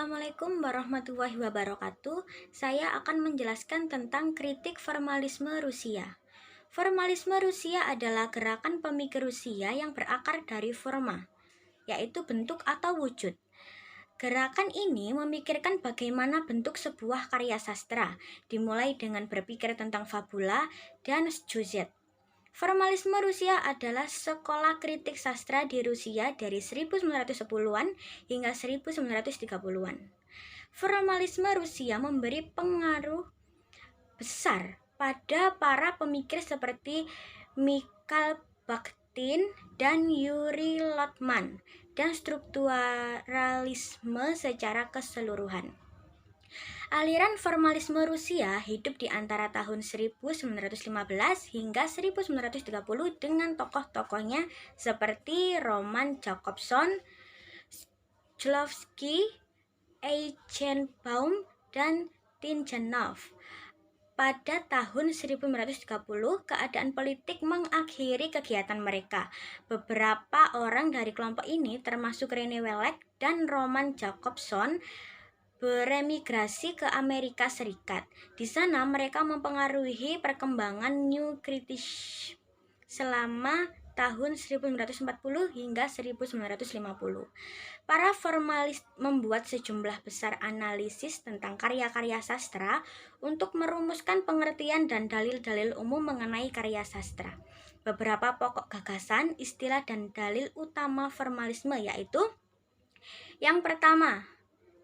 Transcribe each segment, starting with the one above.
Assalamualaikum warahmatullahi wabarakatuh. Saya akan menjelaskan tentang kritik formalisme Rusia. Formalisme Rusia adalah gerakan pemikir Rusia yang berakar dari forma, yaitu bentuk atau wujud. Gerakan ini memikirkan bagaimana bentuk sebuah karya sastra, dimulai dengan berpikir tentang fabula dan sjujet. Formalisme Rusia adalah sekolah kritik sastra di Rusia dari 1910-an hingga 1930-an. Formalisme Rusia memberi pengaruh besar pada para pemikir seperti Mikhail Bakhtin dan Yuri Lotman dan strukturalisme secara keseluruhan. Aliran formalisme Rusia hidup di antara tahun 1915 hingga 1930 dengan tokoh-tokohnya seperti Roman Jakobson, Shklovsky, Eichenbaum, dan Tikhonov. Pada tahun 1930, keadaan politik mengakhiri kegiatan mereka. Beberapa orang dari kelompok ini, termasuk Rene Welek dan Roman Jakobson, beremigrasi ke Amerika Serikat. Di sana mereka mempengaruhi perkembangan New Criticism selama tahun 1940 hingga 1950. Para formalis membuat sejumlah besar analisis tentang karya-karya sastra untuk merumuskan pengertian dan dalil-dalil umum mengenai karya sastra. Beberapa pokok gagasan, istilah, dan dalil utama formalisme yaitu: yang pertama,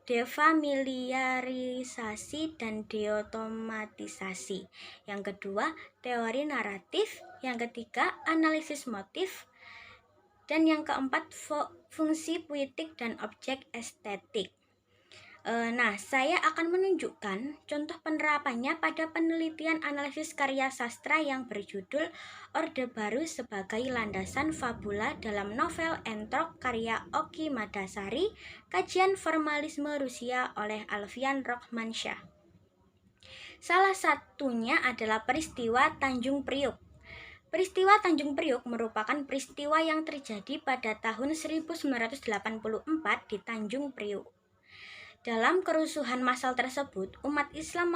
defamiliarisasi dan deotomatisasi. Yang kedua, teori naratif. Yang ketiga, analisis motif. Dan yang keempat, fungsi puitik dan objek estetik. Saya akan menunjukkan contoh penerapannya pada penelitian analisis karya sastra yang berjudul Orde Baru sebagai Landasan Fabula dalam novel Entrok karya Oki Madasari, kajian formalisme Rusia oleh Alfian Rohmansyah. Salah satunya adalah peristiwa Tanjung Priuk. Peristiwa Tanjung Priuk merupakan peristiwa yang terjadi pada tahun 1984 di Tanjung Priuk. Dalam kerusuhan massal tersebut, umat Islam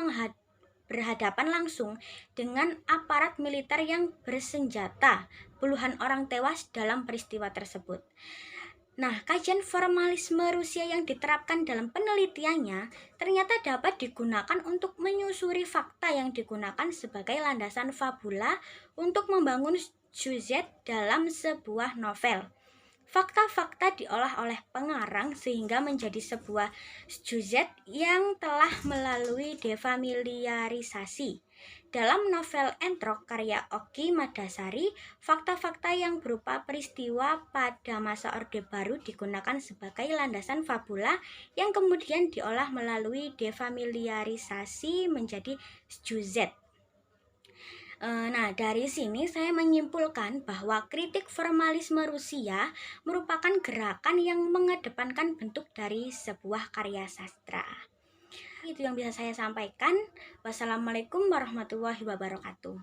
berhadapan langsung dengan aparat militer yang bersenjata. Puluhan orang tewas dalam peristiwa tersebut. Kajian formalisme Rusia yang diterapkan dalam penelitiannya ternyata dapat digunakan untuk menyusuri fakta yang digunakan sebagai landasan fabula untuk membangun sjujet dalam sebuah novel. Fakta-fakta diolah oleh pengarang sehingga menjadi sebuah sjujet yang telah melalui defamiliarisasi. Dalam novel Entrok karya Oki Madasari, fakta-fakta yang berupa peristiwa pada masa Orde Baru digunakan sebagai landasan fabula yang kemudian diolah melalui defamiliarisasi menjadi sjujet. Dari sini saya menyimpulkan bahwa kritik formalisme Rusia merupakan gerakan yang mengedepankan bentuk dari sebuah karya sastra. Itu yang bisa saya sampaikan. Wassalamualaikum warahmatullahi wabarakatuh.